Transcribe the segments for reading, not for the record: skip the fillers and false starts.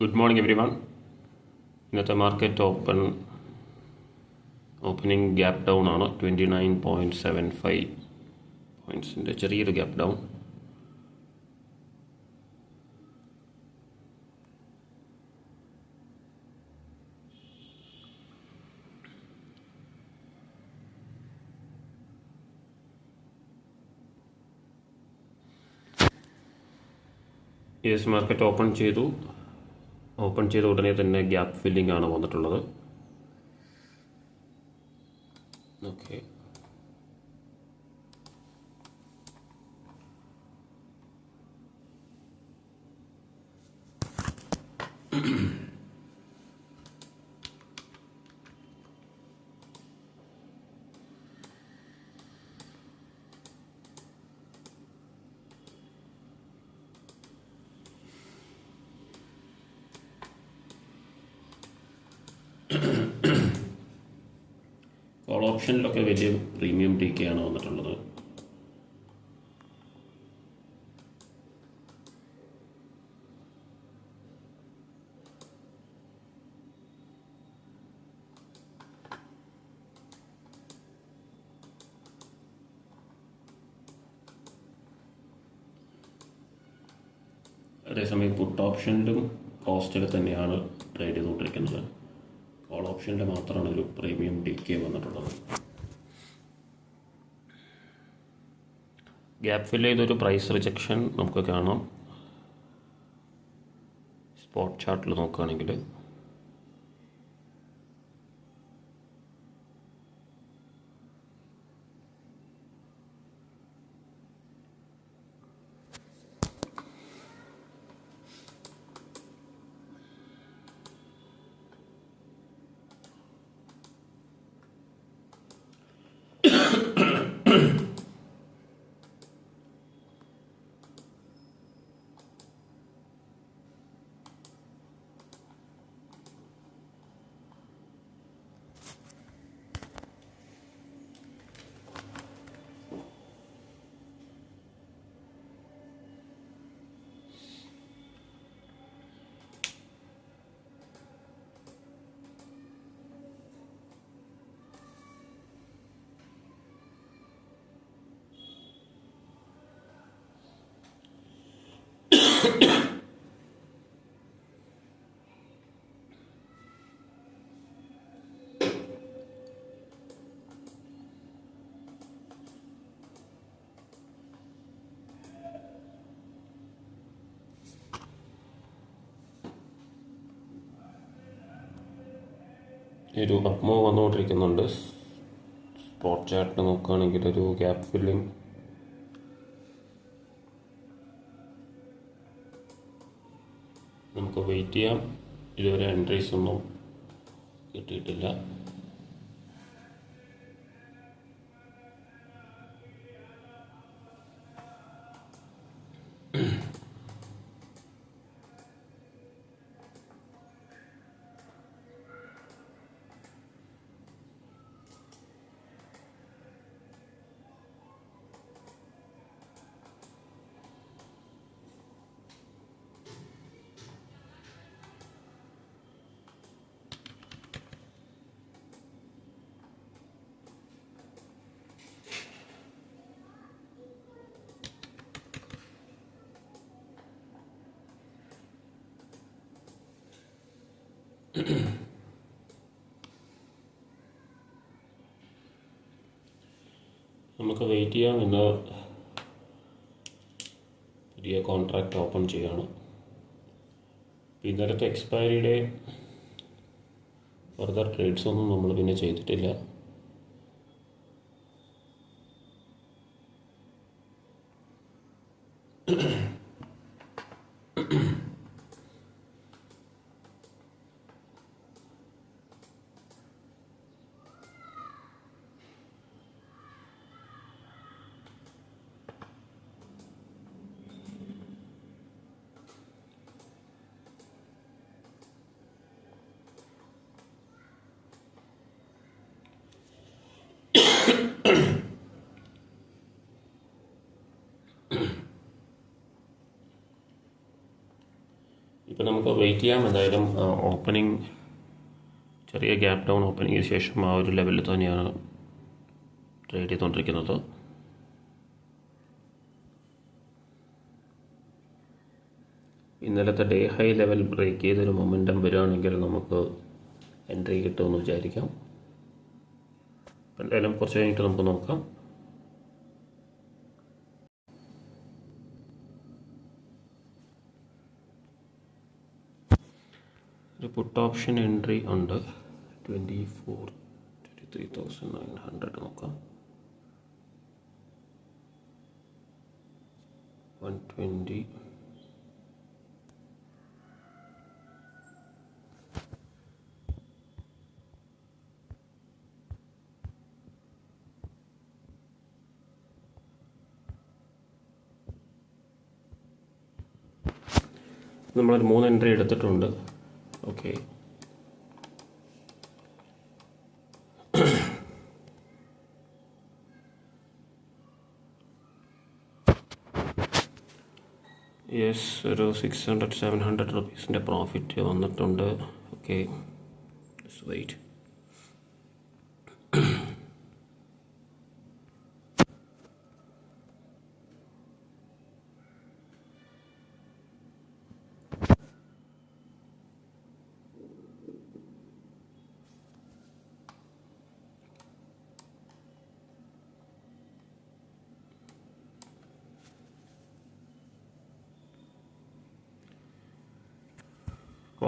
Good morning every one. ഇന്നത്തെ market opening gap down ആണ്. 29.75 പോയിൻറ്റ്സിൻ്റെ ചെറിയൊരു gap down. Yes, market open ചെയ്ത ഉടനെ തന്നെ ഗ്യാപ്പ് ഫില്ലിംഗ് ആണ് വന്നിട്ടുള്ളത്. ഓക്കെ, കോൾ ഓപ്ഷനിലൊക്കെ വലിയ പ്രീമിയം ടിക്കെയാണ് വന്നിട്ടുള്ളത്. അതേസമയം പുട്ട് ഓപ്ഷനിലും കോസ്റ്റിൽ തന്നെയാണ് ട്രേഡ് ചെയ്തുകൊണ്ടിരിക്കുന്നത്. കോൾ ഓപ്ഷനിൽ മാത്രമാണ് ഒരു പ്രീമിയം ഡിക്കെ വന്നിട്ടുള്ളത്. ഗ്യാപ്പ് ഫിൽ ചെയ്തൊരു പ്രൈസ് റിജക്ഷൻ നമുക്ക് കാണാം. സ്പോട്ട് ചാർട്ടിൽ നോക്കുകയാണെങ്കിൽ ഒരു അപ്മൂവ് വന്നുകൊണ്ടിരിക്കുന്നുണ്ട്. സ്പോട്ട് ചാർട്ടിൽ നോക്കുകയാണെങ്കിൽ ഒരു ഗ്യാപ്പ് ഫില്ലിംഗ് നമുക്ക് വെയിറ്റ് ചെയ്യാം. ഇതുവരെ എൻട്രീസ് ഒന്നും കിട്ടിയിട്ടില്ല. നമുക്ക് വെയിറ്റ് ചെയ്യാം. ഇന്ന് പുതിയ കോൺട്രാക്റ്റ് ഓപ്പൺ ചെയ്യുകയാണ്. ഇന്നലത്തെ എക്സ്പയറിയുടെ ഫർദർ ട്രേഡ്സ് ഒന്നും നമ്മൾ പിന്നെ ചെയ്തിട്ടില്ല. ഇപ്പോൾ നമുക്ക് വെയിറ്റ് ചെയ്യാം. എന്തായാലും ഓപ്പണിംഗ് ചെറിയ ഗ്യാപ്പ് ഡൗൺ ഓപ്പണിങ്ങിന് ശേഷം ആ ഒരു ലെവലിൽ തന്നെയാണ് ട്രേഡ് ചെയ്തുകൊണ്ടിരിക്കുന്നത്. ഇന്നലത്തെ ഡേ ഹൈ ലെവൽ ബ്രേക്ക് ചെയ്തൊരു മൊമെൻറ്റം വരികയാണെങ്കിൽ നമുക്ക് എൻട്രി കിട്ടുമെന്ന് വിചാരിക്കാം. എന്തായാലും കുറച്ച് കഴിഞ്ഞിട്ട് നമുക്ക് നോക്കാം. ഒരു പുട്ട് ഓപ്ഷൻ എൻട്രി ഉണ്ട് 23,900 നോക്കാം. 120 നമ്മളൊരു 3 എൻട്രി എടുത്തിട്ടുണ്ട്. ഓക്കെ, യെസ്, ഒരു 600-700 റുപ്പീസിൻ്റെ പ്രോഫിറ്റ് വന്നിട്ടുണ്ട്. Okay, wait.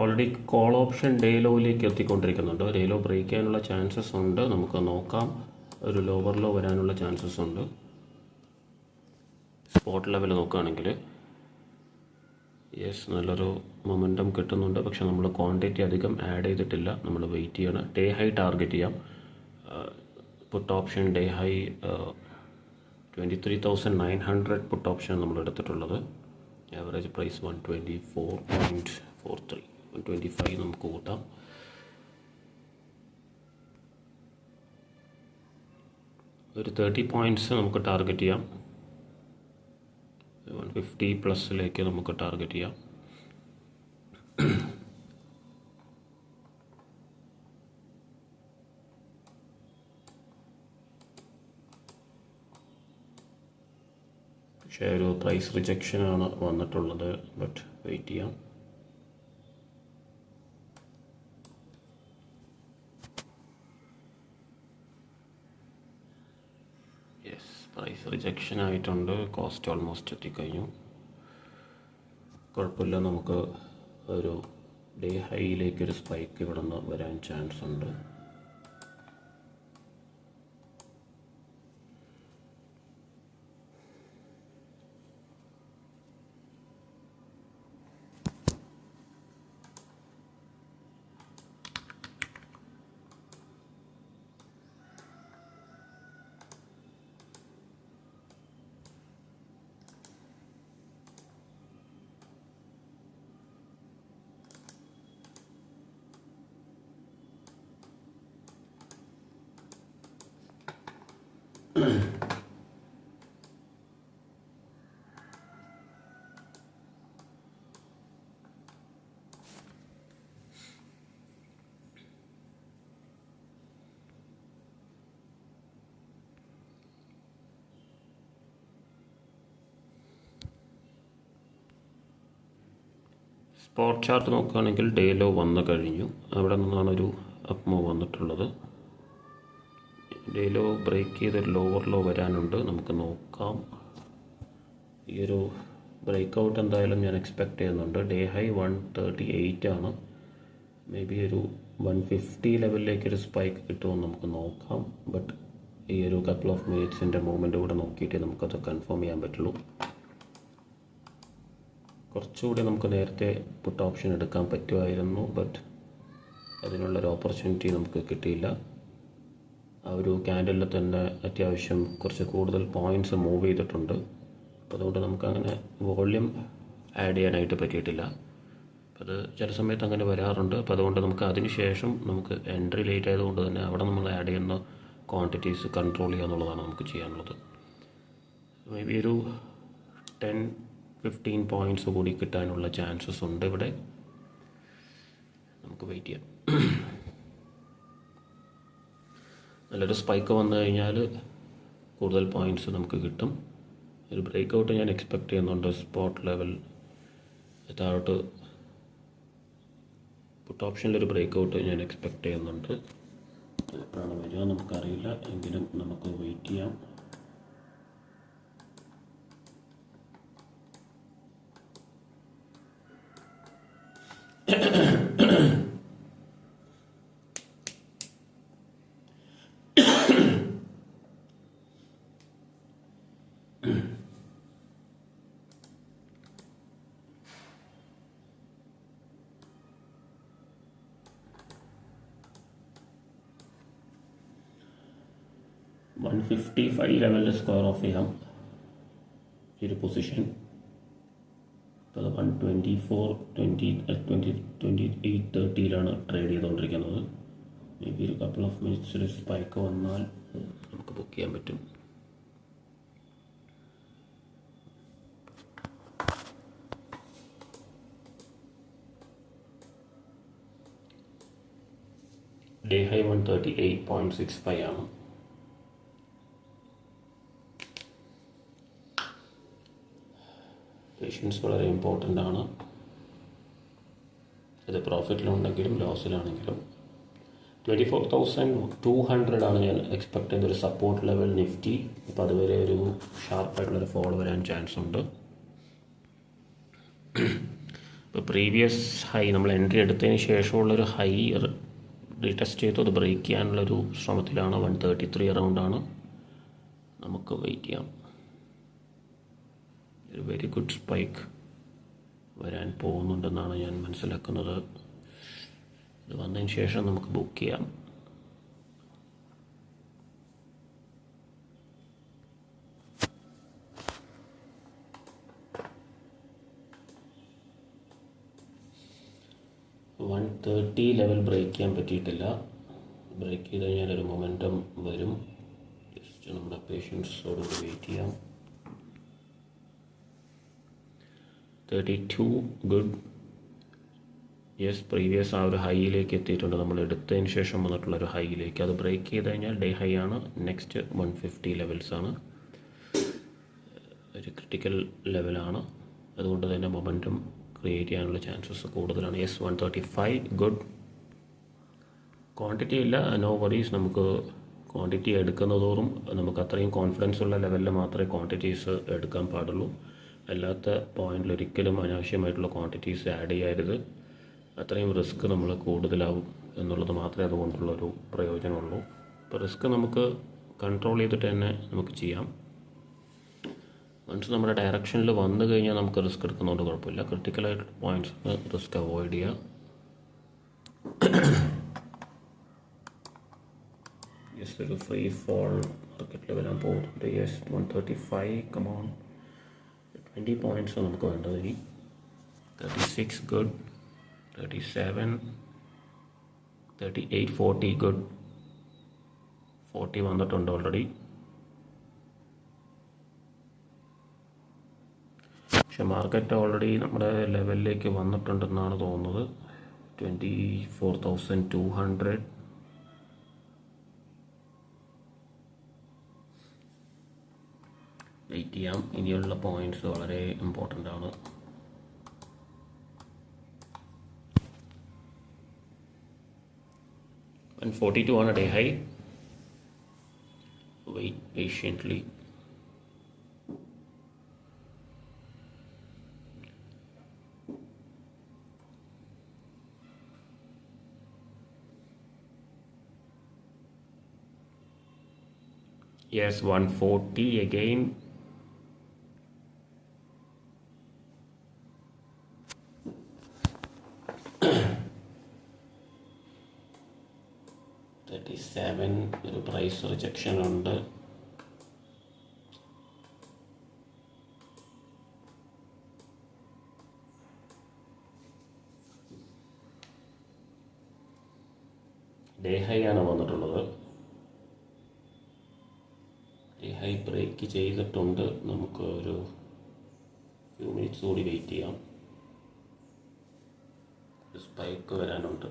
Already call option day ലോയിലേക്ക് എത്തിക്കൊണ്ടിരിക്കുന്നുണ്ട്. ഡേ ലോ ബ്രേക്ക് ചെയ്യാനുള്ള ചാൻസസ് ഉണ്ട്. നമുക്ക് നോക്കാം. ഒരു ലോവർ ലോ വരാനുള്ള ചാൻസസ് ഉണ്ട്. സ്പോട്ട് ലെവൽ നോക്കുകയാണെങ്കിൽ യെസ്, നല്ലൊരു മൊമെൻറ്റം കിട്ടുന്നുണ്ട്. പക്ഷെ നമ്മൾ ക്വാണ്ടിറ്റി അധികം ആഡ് ചെയ്തിട്ടില്ല. നമ്മൾ വെയിറ്റ് ചെയ്യണം. ഡേ ഹൈ ടാർഗറ്റ് ചെയ്യാം. Puttu option day high 23,900 puttu option നമ്മൾ എടുത്തിട്ടുള്ളത്. ആവറേജ് പ്രൈസ് 124.43, 125 നമുക്ക് കൂട്ടാം. ഒരു 30 പോയിൻറ്റ്സ് നമുക്ക് ടാർഗറ്റ് ചെയ്യാം. 150 പ്ലസിലേക്ക് നമുക്ക് ടാർഗറ്റ് ചെയ്യാം. പക്ഷേ ഒരു പ്രൈസ് റിജക്ഷനാണ് വന്നിട്ടുള്ളത്. ബട്ട് വെയിറ്റ് ചെയ്യാം. യെസ്, പ്രൈസ് റിജക്ഷൻ ആയിട്ടുണ്ട്. കോസ്റ്റ് ഓൾമോസ്റ്റ് എത്തിക്കഴിഞ്ഞു. കുഴപ്പമില്ല. നമുക്ക് ഒരു ഡേ ഹൈയിലേക്കൊരു സ്പൈക്ക് ഇവിടെ നിന്ന് വരാൻ ചാൻസ് ഉണ്ട്. സ്പോട്ട് ചാർട്ട് നോക്കുകയാണെങ്കിൽ ഡേ ലോ വന്നു കഴിഞ്ഞു. അവിടെ നിന്നാണ് ഒരു അപ്പ് മൂവ് വന്നിട്ടുള്ളത്. ഡേ ലോ ബ്രേക്ക് ചെയ്തൊരു ലോവർ ലോ വരാനുണ്ട്. നമുക്ക് നോക്കാം. ഈ ഒരു ബ്രേക്ക് ഔട്ട് എന്തായാലും ഞാൻ എക്സ്പെക്റ്റ് ചെയ്യുന്നുണ്ട്. ഡേ ഹൈ 138 ആണ്. മേ ബി ഒരു 150 ലെവലിലേക്കൊരു സ്പൈക്ക് കിട്ടുമെന്ന് നമുക്ക് നോക്കാം. ബട്ട് ഈ ഒരു കപ്പിൾ ഓഫ് മിനിറ്റ്സിൻ്റെ മൂവ്മെൻറ്റ് കൂടെ നോക്കിയിട്ട് നമുക്കത് കൺഫേം ചെയ്യാൻ പറ്റുള്ളൂ. കുറച്ചുകൂടി നമുക്ക് നേരത്തെ പുട്ട് ഓപ്ഷൻ എടുക്കാൻ പറ്റുമായിരുന്നു. ബട്ട് അതിനുള്ളൊരു ഓപ്പർച്യൂണിറ്റി നമുക്ക് കിട്ടിയില്ല. ആ ഒരു ക്യാൻഡലിൽ തന്നെ അത്യാവശ്യം കുറച്ച് കൂടുതൽ പോയിൻറ്റ്സ് മൂവ് ചെയ്തിട്ടുണ്ട്. അപ്പോൾ അതുകൊണ്ട് നമുക്കങ്ങനെ വോള്യൂം ആഡ് ചെയ്യാനായിട്ട് പറ്റിയിട്ടില്ല. അപ്പോൾ അത് ചില സമയത്ത് അങ്ങനെ വരാറുണ്ട്. അപ്പോൾ അതുകൊണ്ട് നമുക്ക് അതിന് ശേഷം നമുക്ക് എൻട്രി ലേറ്റ് ആയതുകൊണ്ട് തന്നെ അവിടെ നമ്മൾ ആഡ് ചെയ്യുന്ന ക്വാണ്ടിറ്റീസ് കൺട്രോൾ ചെയ്യുക എന്നുള്ളതാണ് നമുക്ക് ചെയ്യാനുള്ളത്. മേ ബി ഒരു 10-15 പോയിൻറ്റ്സ് കൂടി കിട്ടാനുള്ള ചാൻസസ് ഉണ്ട് ഇവിടെ. നമുക്ക് വെയിറ്റ് ചെയ്യാം. നല്ലൊരു സ്പൈക്ക് വന്നു കഴിഞ്ഞാൽ കൂടുതൽ പോയിൻറ്റ്സ് നമുക്ക് കിട്ടും. ഒരു ബ്രേക്ക് ഔട്ട് ഞാൻ എക്സ്പെക്റ്റ് ചെയ്യുന്നുണ്ട്. സ്പോട്ട് ലെവൽ താഴോട്ട് പുട്ട് ഓപ്ഷനിലൊരു ബ്രേക്ക് ഔട്ട് ഞാൻ എക്സ്പെക്റ്റ് ചെയ്യുന്നുണ്ട്. എപ്പോഴാണ് വരിക നമുക്കറിയില്ല, എങ്കിലും നമുക്ക് വെയിറ്റ് ചെയ്യാം. $155 ലെവലിൽ സ്ക്വയർ ഓഫ് ചെയ്യാം ഈ ഒരു പൊസിഷൻ. ഇപ്പോൾ 124.28.30 ട്രേഡ് ചെയ്തുകൊണ്ടിരിക്കുന്നത്. മേ ബി ഒരു കപ്പിൾ ഓഫ് മിനിറ്റ്സിൽ സ്പൈക്ക് വന്നാൽ നമുക്ക് ബുക്ക് ചെയ്യാൻ പറ്റും. ഡേ ഹൈ 138.65 ആണ്. പേഷ്യൻസ് വളരെ ഇമ്പോർട്ടൻ്റ് ആണ്. അത് പ്രോഫിറ്റിലുണ്ടെങ്കിലും ലോസിലാണെങ്കിലും. 24,200 ആണ് ഞാൻ എക്സ്പെക്ട് ചെയ്യുന്ന ഒരു സപ്പോർട്ട് ലെവൽ നിഫ്റ്റി. ഇപ്പോൾ അതുവരെ ഒരു ഷാർപ്പായിട്ടുള്ളൊരു ഫോൾ വരാൻ ചാൻസ് ഉണ്ട്. ഇപ്പോൾ പ്രീവിയസ് ഹൈ നമ്മൾ എൻട്രി എടുത്തതിന് ശേഷമുള്ളൊരു ഹൈ റീടെസ്റ്റ് ചെയ്തു, അത് ബ്രേക്ക് ചെയ്യാനുള്ളൊരു ശ്രമത്തിലാണ്. 133 അറൗണ്ടാണ്. നമുക്ക് വെയിറ്റ് ചെയ്യാം. ഒരു വെരി ഗുഡ് സ്പൈക്ക് വരാൻ പോകുന്നുണ്ടെന്നാണ് ഞാൻ മനസ്സിലാക്കുന്നത്. ഇത് വന്നതിന് ശേഷം നമുക്ക് ബുക്ക് ചെയ്യാം. $130 ലെവൽ ബ്രേക്ക് ചെയ്യാൻ പറ്റിയിട്ടില്ല. ബ്രേക്ക് ചെയ്ത് കഴിഞ്ഞാൽ ഒരു മൊമെൻറ്റം വരും. ജസ്റ്റ് നമ്മുടെ പേഷ്യൻസോട് വെയിറ്റ് ചെയ്യാം. 32 ഗുഡ്. യെസ്, പ്രീവിയസ് ആ ഒരു ഹൈയിലേക്ക് എത്തിയിട്ടുണ്ട്. നമ്മൾ എടുത്തതിന് ശേഷം വന്നിട്ടുള്ളൊരു ഹൈയിലേക്ക്. അത് ബ്രേക്ക് ചെയ്ത് കഴിഞ്ഞാൽ ഡേ ഹൈ ആണ്. നെക്സ്റ്റ് 150 ലെവൽസാണ്. ഒരു ക്രിട്ടിക്കൽ ലെവലാണ്. അതുകൊണ്ട് തന്നെ മൊമെൻറ്റം ക്രിയേറ്റ് ചെയ്യാനുള്ള ചാൻസസ് കൂടുതലാണ്. Yes, 135 good. ക്വാണ്ടിറ്റി ഇല്ല, നോ വറീസ്. നമുക്ക് ക്വാണ്ടിറ്റി എടുക്കുന്നതോറും നമുക്ക് അത്രയും കോൺഫിഡൻസ് ഉള്ള ലെവലിൽ മാത്രമേ ക്വാണ്ടിറ്റീസ് എടുക്കാൻ പാടുള്ളൂ. അല്ലാത്ത പോയിന്റിൽ ഒരിക്കലും അനാവശ്യമായിട്ടുള്ള ക്വാണ്ടിറ്റീസ് ആഡ് ചെയ്യരുത്. അത്രയും റിസ്ക് നമ്മൾ കൂടുതലാവും എന്നുള്ളത് മാത്രമേ അതുകൊണ്ടുള്ളൊരു പ്രയോജനമുള്ളൂ. ഇപ്പോൾ റിസ്ക് നമുക്ക് കൺട്രോൾ ചെയ്തിട്ട് തന്നെ നമുക്ക് ചെയ്യാം. വൺസ് നമ്മുടെ ഡയറക്ഷനിൽ വന്നു കഴിഞ്ഞാൽ നമുക്ക് റിസ്ക് എടുക്കുന്നതുകൊണ്ട് കുഴപ്പമില്ല. ക്രിട്ടിക്കലായിട്ടുള്ള പോയിന്റ്സ് റിസ്ക് അവോയ്ഡ് ചെയ്യുക. യെസ്, ഒരു ഫ്രീ ഫോൾ മാർക്കറ്റിൽ വരാൻ പോകുന്നുണ്ട്. Yes, 135 come on. 20 പോയിൻറ്റ്സ് നമുക്ക് വേണ്ടത്. ഇനി 36 ഗുഡ്. 37, 38, 40 ഗുഡ്. 40 വന്നിട്ടുണ്ട് ഓൾറെഡി. പക്ഷെ മാർക്കറ്റ് ഓൾറെഡി നമ്മുടെ ലെവലിലേക്ക് വന്നിട്ടുണ്ടെന്നാണ് തോന്നുന്നത്. 24,200. വെയിറ്റ് ചെയ്യാം. ഇനിയുള്ള പോയിന്റ്സ് വളരെ ഇമ്പോർട്ടൻ്റ് ആണ്. And 42 on a day high. Wait patiently. Yes, 140 again. ഒരു പ്രൈസ് റിജക്ഷൻ ഉണ്ട്. ഡേ ഹൈ ആണ് വന്നിട്ടുള്ളത്. ഡേ ഹൈ ബ്രേക്ക് ചെയ്തിട്ടുണ്ട്. നമുക്ക് ഒരു ഫ്യൂ മിനിറ്റ്സ് കൂടി വെയിറ്റ് ചെയ്യാം. സ്പൈക്ക് വരാനുണ്ട്.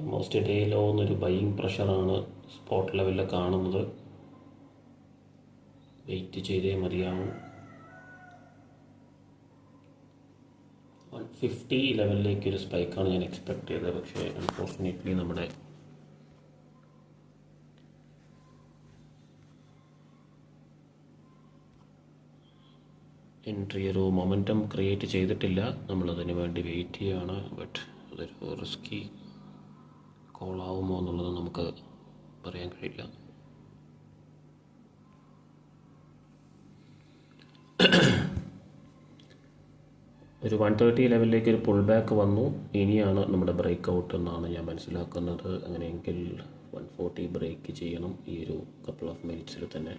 ഓൾമോസ്റ്റ് ഡേ ലോ എന്നൊരു ബൈയിങ് പ്രഷറാണ് സ്പോട്ട് ലെവലിൽ കാണുന്നത്. വെയിറ്റ് ചെയ്തേ മതിയാവും. 150 ലെവലിലേക്കൊരു സ്പൈക്കാണ് ഞാൻ എക്സ്പെക്ട് ചെയ്തത്. പക്ഷേ അൺഫോർച്ചുനേറ്റ്ലി നമ്മുടെ എൻട്രി ഒരു മൊമെൻറ്റം ക്രിയേറ്റ് ചെയ്തിട്ടില്ല. നമ്മളതിന് വേണ്ടി വെയിറ്റ് ചെയ്യുകയാണ്. ബട്ട് അതൊരു റിസ്കി കോളാവുമോ എന്നുള്ളത് നമുക്ക് പറയാൻ കഴിയില്ല. ഒരു 130 ലെവലിലേക്ക് ഒരു പുൾ ബാക്ക് വന്നു. ഇനിയാണ് നമ്മുടെ ബ്രേക്ക് ഔട്ട് എന്നാണ് ഞാൻ മനസ്സിലാക്കുന്നത്. അങ്ങനെയെങ്കിൽ 140 ബ്രേക്ക് ചെയ്യണം ഈ ഒരു കപ്പിൾ ഓഫ് മിനിറ്റ്സിൽ തന്നെ.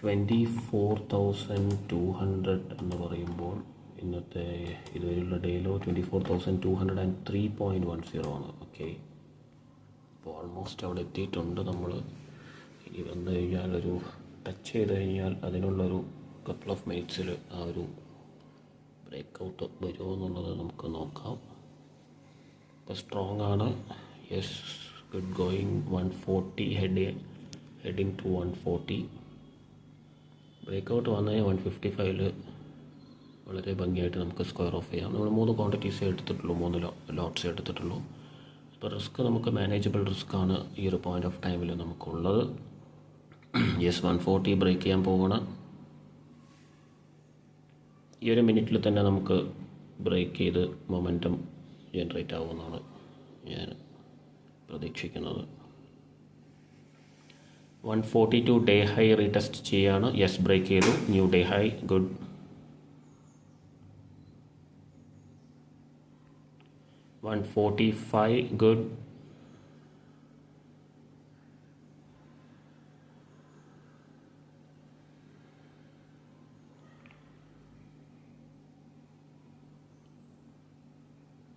24,200 എന്ന് പറയുമ്പോൾ ഇന്നത്തെ ഇതുവരെയുള്ള ഡേയിലോ 24,203.10 ആണ്. ഓക്കെ, അപ്പോൾ ഓൾമോസ്റ്റ് അവിടെ എത്തിയിട്ടുണ്ട് നമ്മൾ. ഇനി വന്നു കഴിഞ്ഞാൽ ഒരു ടച്ച് ചെയ്ത് കഴിഞ്ഞാൽ അതിനുള്ളൊരു കപ്പിൾ ഓഫ് മിനിറ്റ്സിൽ ആ ഒരു ബ്രേക്ക് ഔട്ട് വരുമോ എന്നുള്ളത് നമുക്ക് നോക്കാം. ഇപ്പോൾ സ്ട്രോങ് ആണ്. Yes, good going. 140 heading to 140. Break out വന്നു കഴിഞ്ഞാൽ 155 വളരെ ഭംഗിയായിട്ട് നമുക്ക് സ്ക്വയർ ഓഫ് ചെയ്യാം. നമ്മൾ 3 ക്വാണ്ടിറ്റീസേ എടുത്തിട്ടുള്ളൂ, 3 ലോട്ട്സേ എടുത്തിട്ടുള്ളൂ. അപ്പോൾ റിസ്ക് നമുക്ക് മാനേജബിൾ റിസ്ക്കാണ് ഈ ഒരു പോയിൻ്റ് ഓഫ് ടൈമിൽ നമുക്കുള്ളത്. യെസ്, 140 ബ്രേക്ക് ചെയ്യാൻ പോകണം. ഈ ഒരു മിനിറ്റിൽ തന്നെ നമുക്ക് ബ്രേക്ക് ചെയ്ത് മൊമെൻറ്റം ജനറേറ്റ് ആവുമെന്നാണ് ഞാൻ പ്രതീക്ഷിക്കുന്നത്. 142 ഡേ ഹൈ റീടെസ്റ്റ് ചെയ്യാണ്. യെസ്, ബ്രേക്ക് ചെയ്തു. New day high, good. 145, good.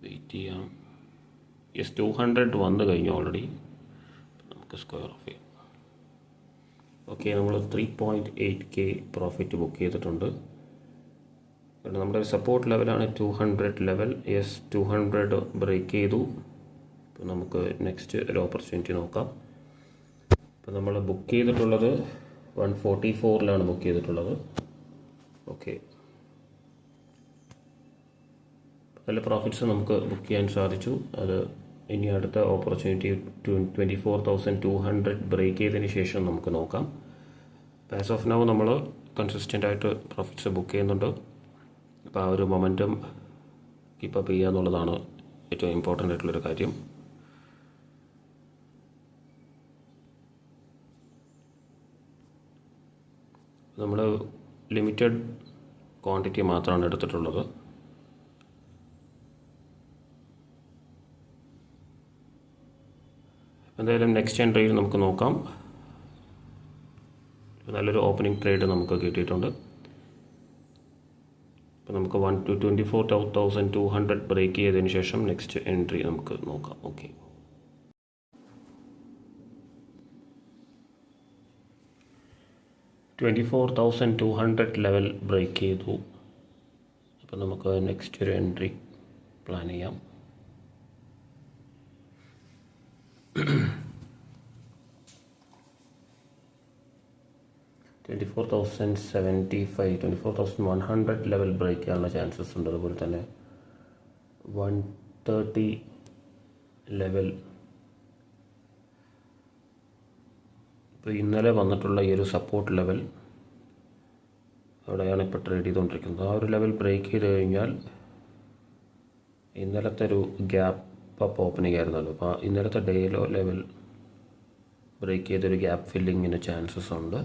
Wait ചെയ്യാം. യെസ്, 200 വന്നു കഴിഞ്ഞു ഓൾറെഡി. നമുക്ക് സ്ക്വയർ ഓഫ് ചെയ്യാം. ഓക്കെ, നമ്മൾ 3.8K പ്രോഫിറ്റ് ബുക്ക് ചെയ്തിട്ടുണ്ട്. പിന്നെ നമ്മുടെ സപ്പോർട്ട് ലെവലാണ് 200 ലെവൽ. യെസ്, 200 ബ്രേക്ക് ചെയ്തു. ഇപ്പോൾ നമുക്ക് നെക്സ്റ്റ് ഒരു ഓപ്പർച്യൂണിറ്റി നോക്കാം. ഇപ്പോൾ നമ്മൾ ബുക്ക് ചെയ്തിട്ടുള്ളത് 144 ബുക്ക് ചെയ്തിട്ടുള്ളത്. ഓക്കെ, നല്ല പ്രോഫിറ്റ്സ് നമുക്ക് ബുക്ക് ചെയ്യാൻ സാധിച്ചു. അത് ഇനി അടുത്ത ഓപ്പർച്യൂണിറ്റി 24,200 ബ്രേക്ക് ചെയ്തതിന് ശേഷം നമുക്ക് നോക്കാം. ആസ് ഓഫ് നൗ നമ്മൾ കൺസിസ്റ്റൻ്റ് ആയിട്ട് പ്രോഫിറ്റ്സ് ബുക്ക് ചെയ്യുന്നുണ്ട്. അപ്പോൾ ആ ഒരു മൊമെൻറ്റം കീപ്പപ്പ് ചെയ്യുക എന്നുള്ളതാണ് ഏറ്റവും ഇമ്പോർട്ടൻ്റ് ആയിട്ടുള്ളൊരു കാര്യം. നമ്മൾ ലിമിറ്റഡ് ക്വാണ്ടിറ്റി മാത്രമാണ് എടുത്തിട്ടുള്ളത്. എന്തായാലും നെക്സ്റ്റ് എൻട്രിയിൽ നമുക്ക് നോക്കാം. നല്ലൊരു ഓപ്പണിംഗ് ട്രേഡ് നമുക്ക് കിട്ടിയിട്ടുണ്ട്. അപ്പോൾ നമുക്ക് 24,200 ബ്രേക്ക് ചെയ്തതിന് ശേഷം നെക്സ്റ്റ് എൻട്രി നമുക്ക് നോക്കാം. ഓക്കെ, 24,200 ലെവൽ ബ്രേക്ക് ചെയ്തു. അപ്പോൾ നമുക്ക് നെക്സ്റ്റ് ഒരു എൻട്രി പ്ലാൻ ചെയ്യാം. 24,075, 24,100 ലെവൽ ബ്രേക്ക് ചെയ്യാനുള്ള ചാൻസസ് ഉണ്ട്. അതുപോലെ തന്നെ 130 ലെവൽ. ഇപ്പോൾ ഇന്നലെ വന്നിട്ടുള്ള ഈ ഒരു സപ്പോർട്ട് ലെവൽ അവിടെയാണ് ഇപ്പോൾ ട്രേഡ് ചെയ്തുകൊണ്ടിരിക്കുന്നത്. ആ ഒരു ലെവൽ ബ്രേക്ക് ചെയ്ത് കഴിഞ്ഞാൽ ഇന്നലത്തെ ഒരു ഗ്യാപ്പ് അപ്പ് ഓപ്പണിംഗ് ആയിരുന്നല്ലോ. അപ്പോൾ ഇന്നലത്തെ ഡേയിലോ ലെവൽ ബ്രേക്ക് ചെയ്തൊരു ഗ്യാപ്പ് ഫില്ലിങ്ങിന് ചാൻസസ് ഉണ്ട്.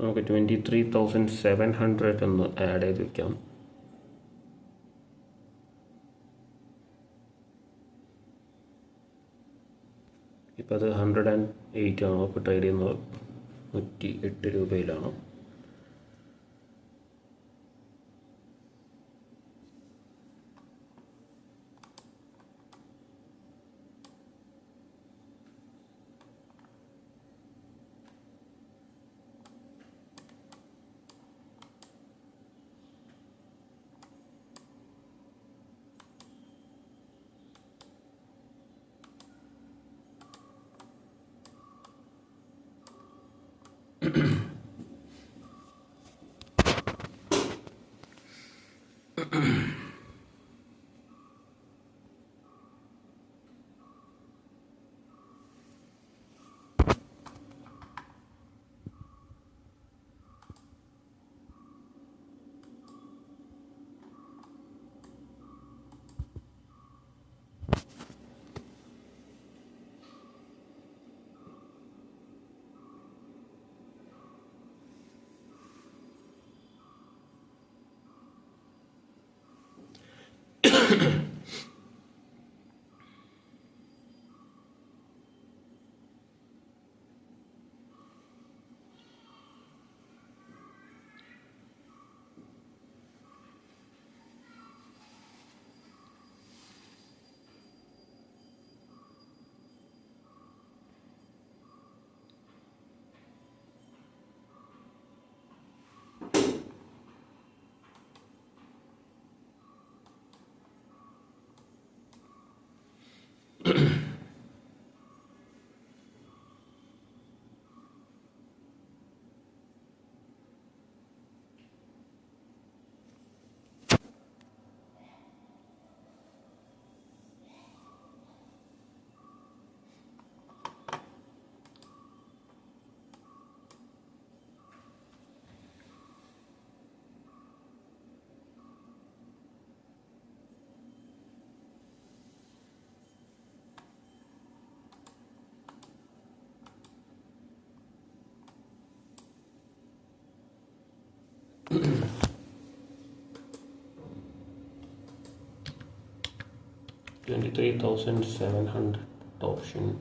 നമുക്ക് 23,700 ഒന്ന് ആഡ് ചെയ്ത് വയ്ക്കാം. ഇപ്പോൾ അത് 108 ആണ്. ഇപ്പോൾ ട്രേഡ് ചെയ്യുന്നത് 108 രൂപയിലാണ്. $23,700 option.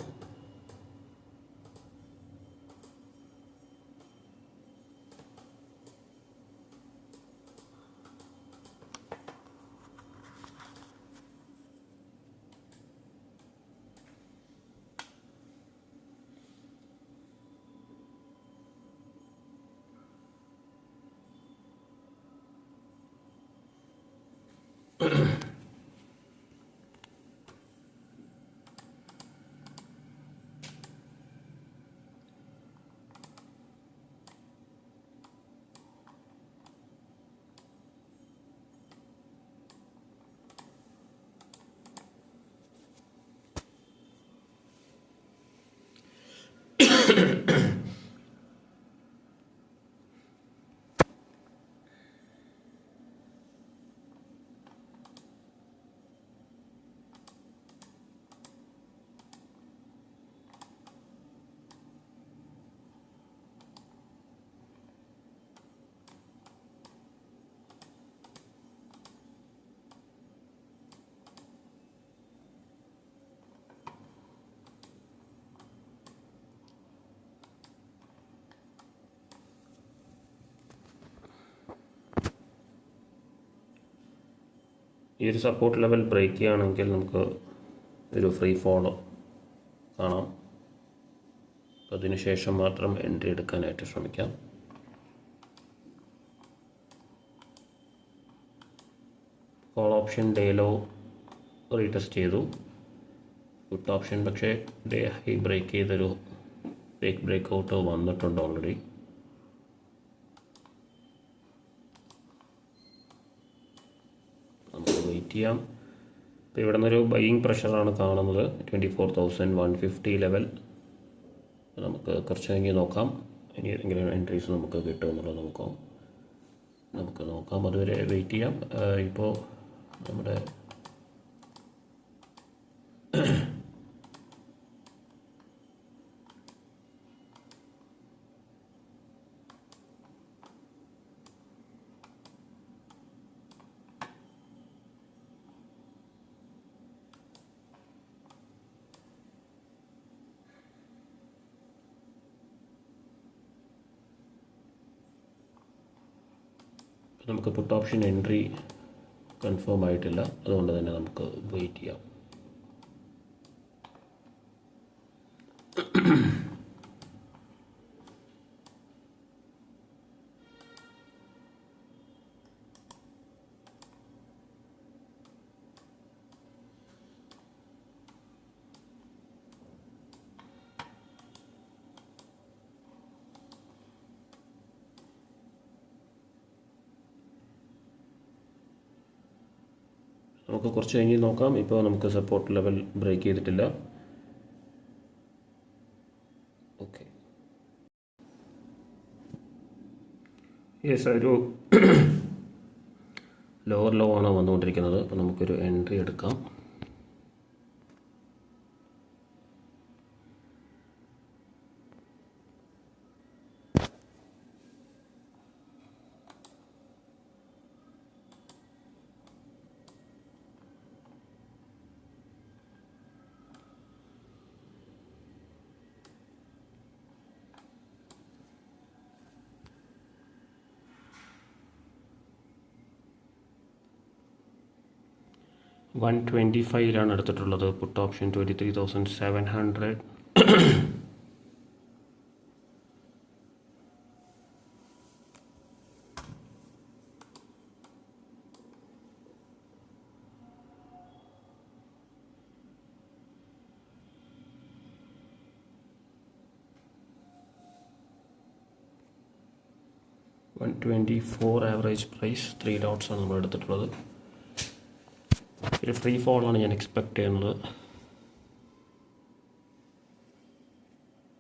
ഈ ഒരു സപ്പോർട്ട് ലെവൽ ബ്രേക്ക് ചെയ്യുകയാണെങ്കിൽ നമുക്ക് ഒരു ഫ്രീ ഫോൾ കാണാം. അതിനുശേഷം മാത്രം എൻട്രി എടുക്കാനായിട്ട് ശ്രമിക്കാം. Call option day low retest ചെയ്തു. പുട്ട് ഓപ്ഷൻ പക്ഷേ ഡേ ഹൈ ബ്രേക്ക് ചെയ്തൊരു ബ്രേക്ക് ഔട്ട് വന്നിട്ടുണ്ട് ഓൾറെഡി. നമുക്ക് വെയിറ്റ് ചെയ്യാം. ഇപ്പോൾ ഇവിടെ നിന്നൊരു ബൈയിങ് പ്രഷറാണ് കാണുന്നത്, 24,150 ലെവൽ. നമുക്ക് കുറച്ച് കഴിഞ്ഞ് നോക്കാം ഇനി ഏതെങ്കിലും എൻട്രീസ് നമുക്ക് കിട്ടുമെന്നുള്ളത് നമുക്ക് നോക്കാം. അതുവരെ വെയിറ്റ് ചെയ്യാം. ഇപ്പോൾ നമ്മുടെ നമുക്ക് പുട്ട് ഓപ്ഷൻ എൻട്രി കൺഫേം ആയിട്ടില്ല, അതുകൊണ്ട് തന്നെ നമുക്ക് വെയിറ്റ് ചെയ്യാം. നമുക്ക് കുറച്ച് കഴിഞ്ഞ് നോക്കാം. ഇപ്പോൾ നമുക്ക് സപ്പോർട്ട് ലെവൽ ബ്രേക്ക് ചെയ്തിട്ടില്ല. ഓക്കെ, യെസ്, ഒരു ലോവർ ലോ ആണ് വന്നുകൊണ്ടിരിക്കുന്നത്. അപ്പോൾ നമുക്കൊരു എൻട്രി എടുക്കാം. $125 എടുത്തിട്ടുള്ളത്. Put option 23,700. $124 average price. 3 dots ആണ് നമ്മൾ എടുത്തിട്ടുള്ളത്. ഒരു ഫ്രീ ഫോളാണ് ഞാൻ എക്സ്പെക്റ്റ് ചെയ്യുന്നത്.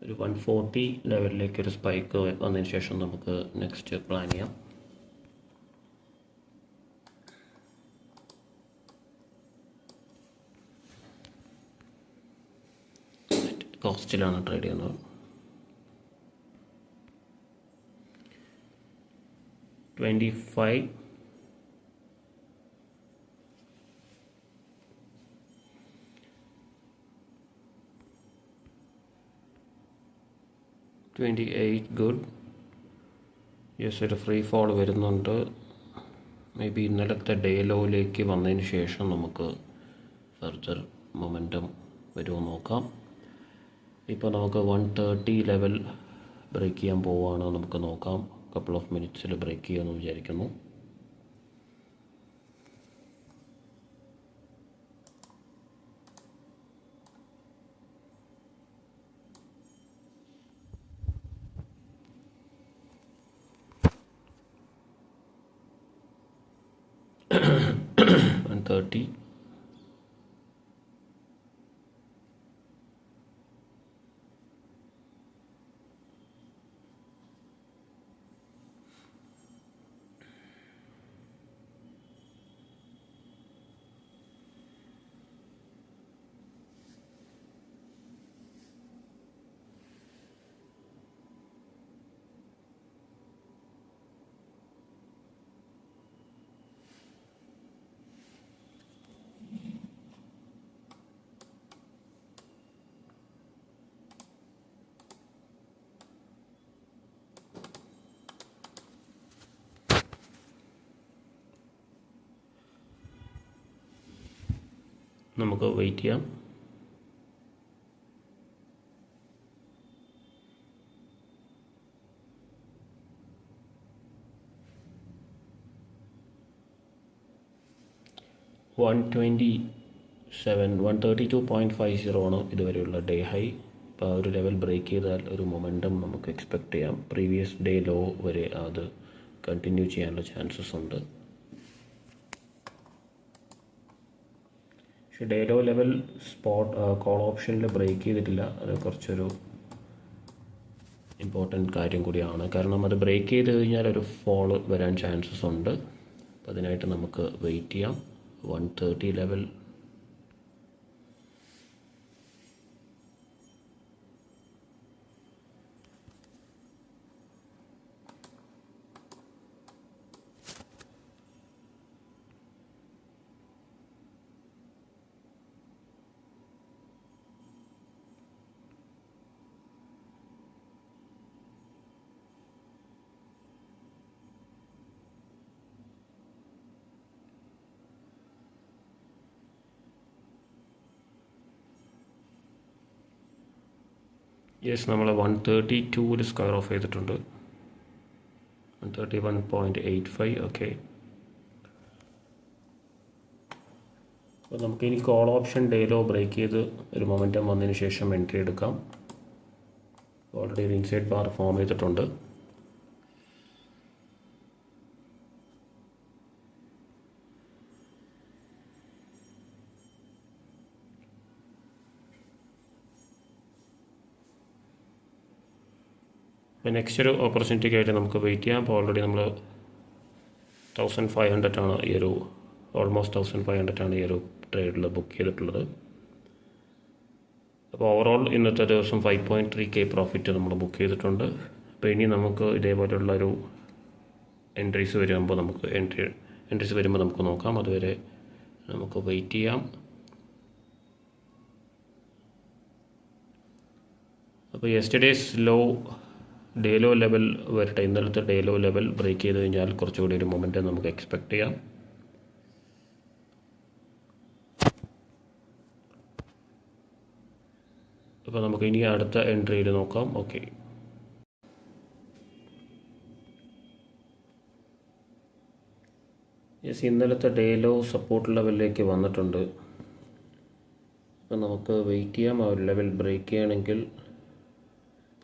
ഒരു 140 ലെവലിലേക്ക് ഒരു സ്പൈക്ക് വന്നതിന് ശേഷം നമുക്ക് നെക്സ്റ്റ് പ്ലാൻ ചെയ്യാം. കോസ്റ്റിലാണ് ട്രേഡ് ചെയ്യുന്നത്. 25, 28 ഗുഡ്. യെസ്, ഒരു ഫ്രീ ഫോൾ വരുന്നുണ്ട്. മേ ബി ഇന്നലത്തെ ഡേ ലോയിലേക്ക് വന്നതിന് ശേഷം നമുക്ക് ഫർദർ മൊമെൻറ്റം വരുമോ നോക്കാം. ഇപ്പോൾ നമുക്ക് 130 ലെവൽ ബ്രേക്ക് ചെയ്യാൻ പോവുകയാണ്. നമുക്ക് നോക്കാം, കപ്പിൾ ഓഫ് മിനിറ്റ്സിൽ ബ്രേക്ക് ചെയ്യുമെന്ന് വിചാരിക്കുന്നു. $130. നമുക്ക് വെയിറ്റ് ചെയ്യാം. $132.50 ആണ് ഇതുവരെയുള്ള ഡേ ഹൈ. അപ്പോൾ ആ ഒരു ലെവൽ ബ്രേക്ക് ചെയ്താൽ ഒരു മൊമെൻറ്റം നമുക്ക് എക്സ്പെക്റ്റ് ചെയ്യാം. പ്രീവിയസ് ഡേ ലോ വരെ അത് കണ്ടിന്യൂ ചെയ്യാനുള്ള ചാൻസസ് ഉണ്ട്. പക്ഷേ day low level spot call ഓപ്ഷനിൽ ബ്രേക്ക് ചെയ്തിട്ടില്ല. അത് കുറച്ചൊരു ഇമ്പോർട്ടൻറ്റ് കാര്യം കൂടിയാണ്. കാരണം അത് ബ്രേക്ക് ചെയ്ത് കഴിഞ്ഞാൽ ഒരു ഫോൾ വരാൻ ചാൻസസ് ഉണ്ട്. അപ്പോൾ അതിനായിട്ട് നമുക്ക് വെയിറ്റ് ചെയ്യാം. 130 ലെവൽ നമ്മൾ 132 സ്ക്വയർ ഓഫ് ചെയ്തിട്ടുണ്ട്. 131.85. ഓക്കെ, അപ്പോൾ നമുക്കിനി call option day low break ചെയ്ത് ഒരു മൊമെൻറ്റം വന്നതിന് ശേഷം എൻട്രി എടുക്കാം. ഓൾറെഡി ഒരു ഇൻസൈഡ് ബാർ ഫോം ചെയ്തിട്ടുണ്ട്. അപ്പോൾ നെക്സ്റ്റ് ഒരു ഓപ്പർച്യൂണിറ്റിക്കായിട്ട് നമുക്ക് വെയിറ്റ് ചെയ്യാം. അപ്പോൾ ഓൾറെഡി നമ്മൾ 1500 ആണ് ഈ ഒരു ഓൾമോസ്റ്റ് 1500 ആണ് ഈ ഒരു ട്രേഡിൽ ബുക്ക് ചെയ്തിട്ടുള്ളത്. അപ്പോൾ ഓവറോൾ ഇന്നത്തെ ദിവസം 5.3K പ്രോഫിറ്റ് നമ്മൾ ബുക്ക് ചെയ്തിട്ടുണ്ട്. അപ്പോൾ ഇനി നമുക്ക് ഇതേപോലെയുള്ളൊരു എൻട്രീസ് വരുമ്പോൾ നമുക്ക് നോക്കാം. അതുവരെ നമുക്ക് വെയിറ്റ് ചെയ്യാം. അപ്പോൾ yesterday's low day low level വരട്ടെ. ഇന്നലത്തെ ഡേ ലോ ലെവൽ ബ്രേക്ക് ചെയ്ത് കഴിഞ്ഞാൽ കുറച്ചുകൂടി ഒരു മൊമെൻറ്റം നമുക്ക് എക്സ്പെക്റ്റ് ചെയ്യാം. അപ്പോൾ നമുക്ക് ഇനി അടുത്ത എൻട്രിയിൽ നോക്കാം. ഓക്കെ, ഇന്നലത്തെ ഡേ ലോ സപ്പോർട്ട് ലെവലിലേക്ക് വന്നിട്ടുണ്ട്. അപ്പോൾ നമുക്ക് വെയിറ്റ് ചെയ്യാം. ആ ഒരു ലെവൽ ബ്രേക്ക് ചെയ്യണമെങ്കിൽ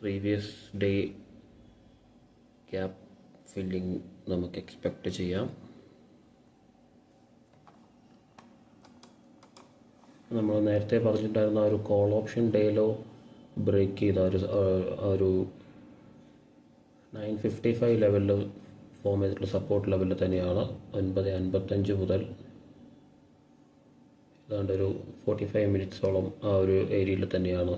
പ്രീവിയസ് ഡേ ഗ്യാപ്പ് ഫില്ലിംഗ് നമുക്ക് എക്സ്പെക്റ്റ് ചെയ്യാം. നമ്മൾ നേരത്തെ പറഞ്ഞിട്ടുണ്ടായിരുന്ന ആ ഒരു call option day low break ചെയ്ത ഒരു 955 ലെവലിൽ ഫോം ചെയ്തിട്ടുള്ള സപ്പോർട്ട് ലെവലിൽ തന്നെയാണ്. 9:55 മുതൽ ഏതാണ്ട് ഒരു 45 മിനിറ്റ്സോളം ആ ഒരു ഏരിയയിൽ തന്നെയാണ്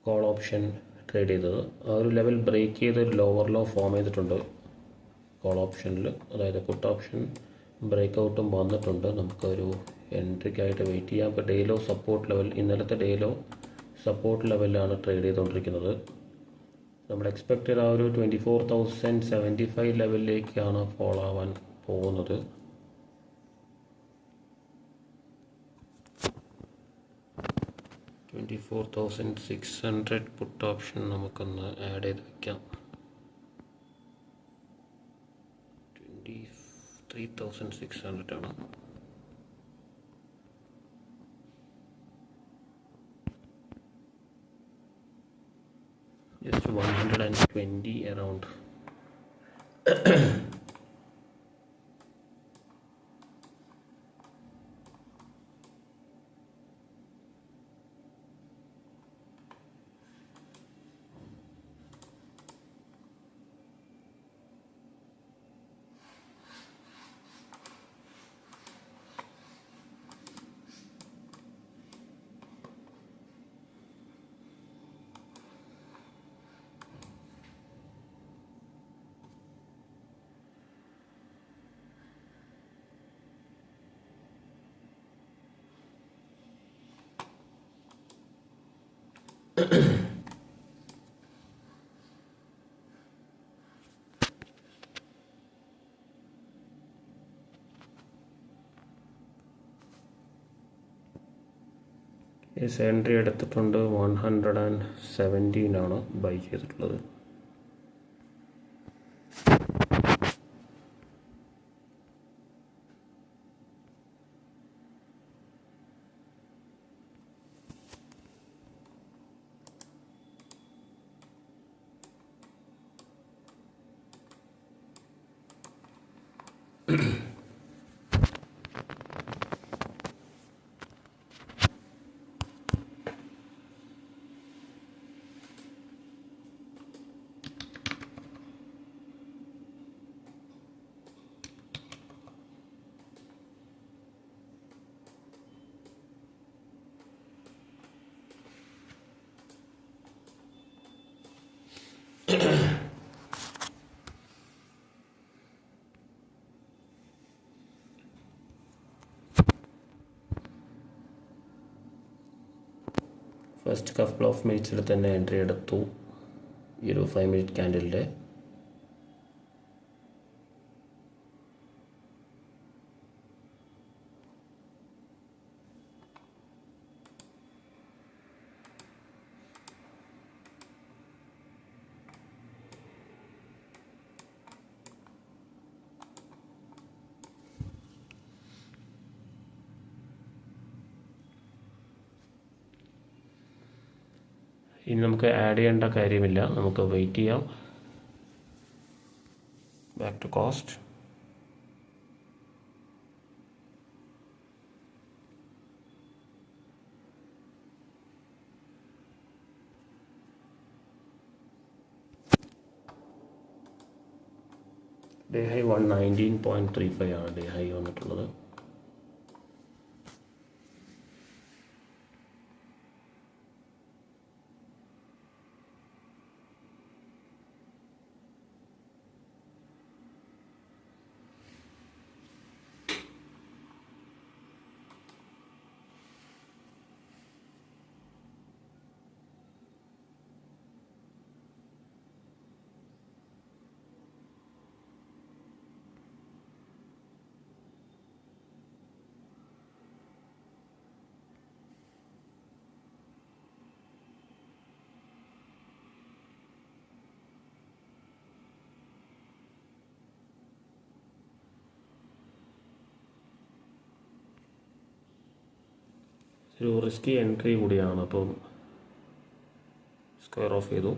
കോൾ ഓപ്ഷൻ ട്രേഡ് ചെയ്തത്. ആ ഒരു ലെവൽ ബ്രേക്ക് ചെയ്ത് ലോവർ ലോ ഫോം ചെയ്തിട്ടുണ്ട് കോൾ ഓപ്ഷനിൽ. അതായത് പുട്ട് ഓപ്ഷൻ ബ്രേക്ക് ഔട്ടും വന്നിട്ടുണ്ട്. നമുക്കൊരു എൻട്രിക്കായിട്ട് വെയിറ്റ് ചെയ്യാം. ഇപ്പോൾ ഡേ ലോ സപ്പോർട്ട് ലെവൽ, ഇന്നലത്തെ ഡേ ലോ സപ്പോർട്ട് ലെവലിലാണ് ട്രേഡ് ചെയ്തുകൊണ്ടിരിക്കുന്നത്. നമ്മൾ എക്സ്പെക്റ്റ് ചെയ്ത ആ ഒരു 24,075 ലെവലിലേക്കാണ് ഫോൾ ആവാൻ പോകുന്നത്. $24,600 പുട്ട് ഓപ്ഷൻ നമുക്കൊന്ന് ആഡ് ചെയ്ത് വയ്ക്കാം. 23,600 ആണ്. just 120 around. എൻട്രി എടുത്തിട്ടുണ്ട് 117 ബൈ ചെയ്തിട്ടുള്ളത്. ഫസ്റ്റ് കപ്പിൾ ഓഫ് മിനിറ്റ്സിൽ തന്നെ എൻട്രി എടുത്തു ഈ ഒരു 5 മിനിറ്റ് ക്യാൻഡലിൻ്റെ. ഇനി നമുക്ക് ആഡ് ചെയ്യേണ്ട കാര്യമില്ല, നമുക്ക് വെയിറ്റ് ചെയ്യാം. Back to cost. Day high 119.35 ആണ് ഡേ ഹൈ വന്നിട്ടുള്ളത്. ഒരു റിസ്കി എൻട്രി കൂടിയാണ്, അപ്പം സ്ക്വയർ ഓഫ് ചെയ്തു.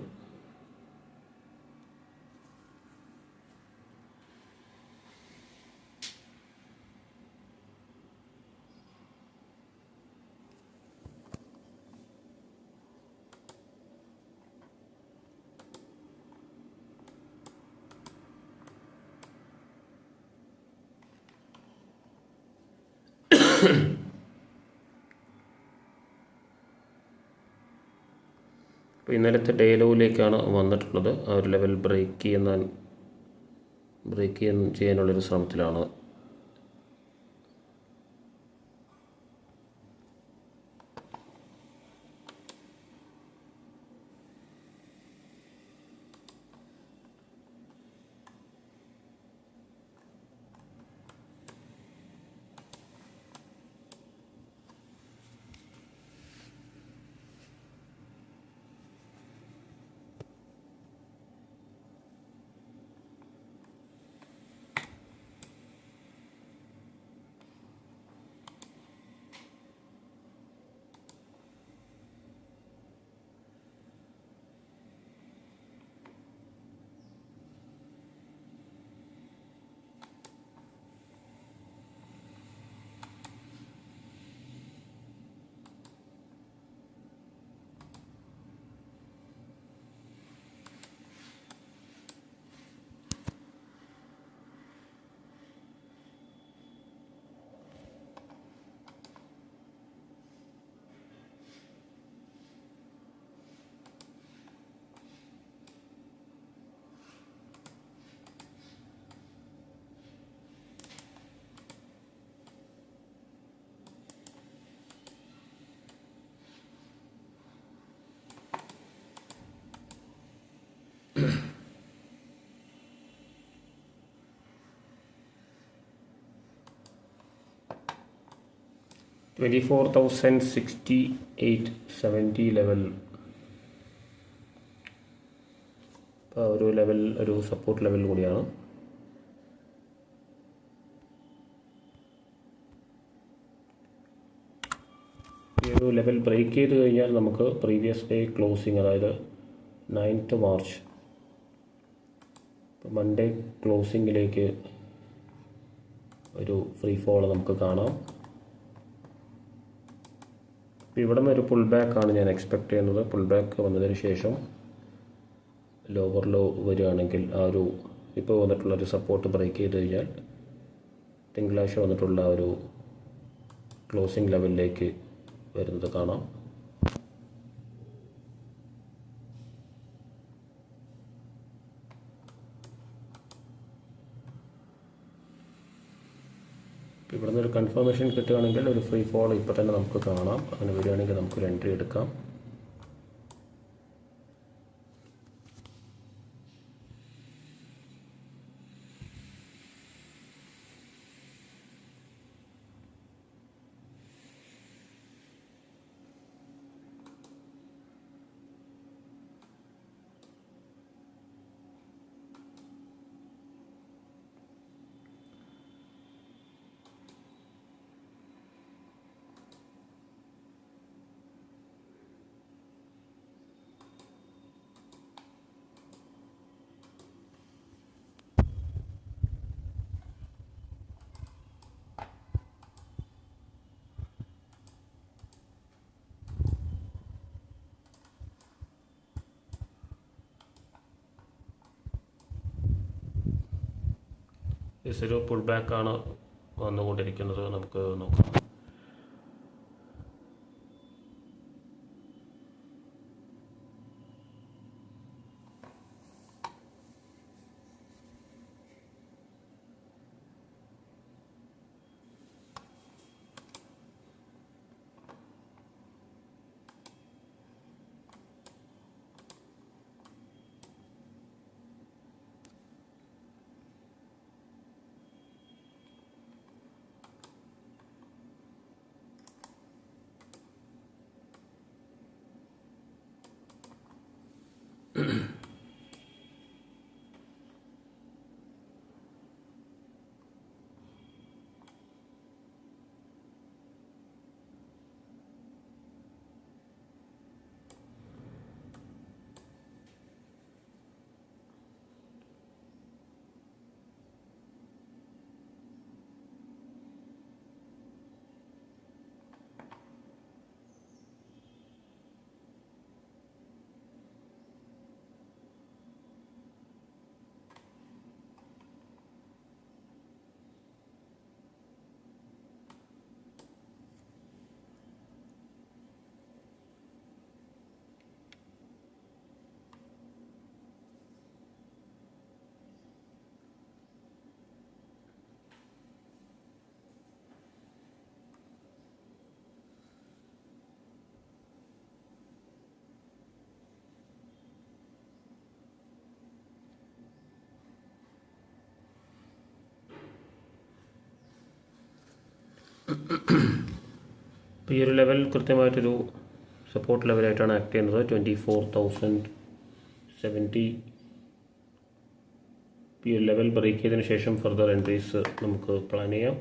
അപ്പോൾ ഇന്നലത്തെ ഡേ ലോയിലേക്കാണ് വന്നിട്ടുള്ളത്. ആ ഒരു ലെവൽ ബ്രേക്ക് ചെയ്യാനുള്ളൊരു ശ്രമത്തിലാണ്. 24,068.70 ലെവൽ ഒരു സപ്പോർട്ട് ലെവൽ കൂടിയാണ്. ഈ ഒരു ലെവൽ ബ്രേക്ക് ചെയ്ത് കഴിഞ്ഞാൽ നമുക്ക് പ്രീവിയസ് ഡേ ക്ലോസിങ്, അതായത് 9th മാർച്ച് മൺഡേ ക്ലോസിങ്ങിലേക്ക് ഒരു ഫ്രീ ഫോൾ നമുക്ക് കാണാം. ഇവിടെ നിന്ന് ഒരു പുൾ ബാക്കാണ് ഞാൻ എക്സ്പെക്റ്റ് ചെയ്യുന്നത്. പുൾ ബാക്ക് വന്നതിന് ശേഷം ലോവർ ലോ വരികയാണെങ്കിൽ ഇപ്പോൾ വന്നിട്ടുള്ളൊരു സപ്പോർട്ട് ബ്രേക്ക് ചെയ്ത് കഴിഞ്ഞാൽ തിങ്കളാഴ്ച വന്നിട്ടുള്ള ഒരു ക്ലോസിംഗ് ലെവലിലേക്ക് വരുന്നത് കാണാം. ഇവിടെ നിന്നൊരു കൺഫർമേഷൻ കിട്ടുകയാണെങ്കിൽ ഒരു ഫ്രീ ഫോൾ ഇപ്പോൾ തന്നെ നമുക്ക് കാണാം. അങ്ങനെ വരികയാണെങ്കിൽ നമുക്കൊരു എൻട്രി എടുക്കാം. ഒരു പുൾ ബാക്കാണ് വന്നുകൊണ്ടിരിക്കുന്നത്. നമുക്ക് നോക്കാം. ഇപ്പോൾ ഈ ഒരു ലെവൽ കൃത്യമായിട്ടൊരു സപ്പോർട്ട് ലെവലായിട്ടാണ് ആക്ട് ചെയ്യുന്നത്. 24,070. ഈ ഒരു ലെവൽ ബ്രേക്ക് ചെയ്തതിന് ശേഷം ഫർദർ എൻട്രീസ് നമുക്ക് പ്ലാൻ ചെയ്യാം.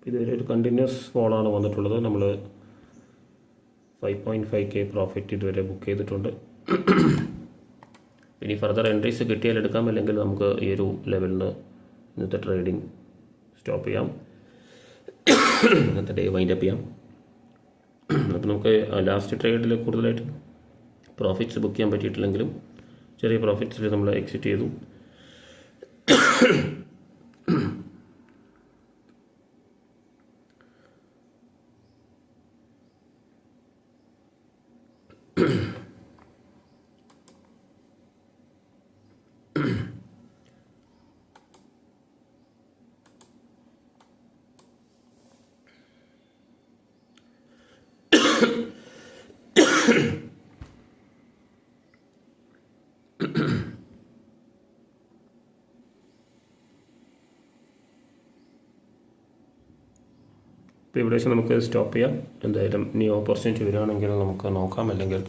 ഇതുവരെ ഒരു കണ്ടിന്യൂസ് ഫോളാണ് വന്നിട്ടുള്ളത്. നമ്മൾ 5.5K പ്രോഫിറ്റ് ഇതുവരെ ബുക്ക് ചെയ്തിട്ടുണ്ട്. ഇനി ഫർദർ എൻട്രീസ് കിട്ടിയാൽ എടുക്കാം, അല്ലെങ്കിൽ നമുക്ക് ഈ ഒരു ലെവലിന് ഇന്നത്തെ ട്രേഡിംഗ് സ്റ്റോപ്പ് ചെയ്യാം, ഇന്നത്തെ ഡേ വൈൻഡപ്പ് ചെയ്യാം. അപ്പോൾ നമുക്ക് ലാസ്റ്റ് ട്രേഡിൽ കൂടുതലായിട്ട് പ്രോഫിറ്റ്സ് ബുക്ക് ചെയ്യാൻ പറ്റിയിട്ടില്ലെങ്കിലും ചെറിയ പ്രോഫിറ്റ്സിൽ നമ്മൾ എക്സിറ്റ് ചെയ്തു. ഇപ്പോൾ ഇവിടെ വെച്ച് നമുക്ക് സ്റ്റോപ്പ് ചെയ്യാം. എന്തായാലും ഇനി ഓപ്പർച്യൂണിറ്റി വരികയാണെങ്കിൽ നമുക്ക് നോക്കാം, അല്ലെങ്കിൽ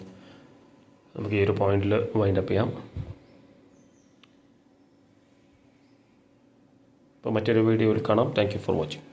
നമുക്ക് ഈ ഒരു പോയിന്റിൽ വൈൻഡ് അപ്പ് ചെയ്യാം. അപ്പോൾ മറ്റൊരു വീഡിയോയിൽ കാണാം. Thank you for watching.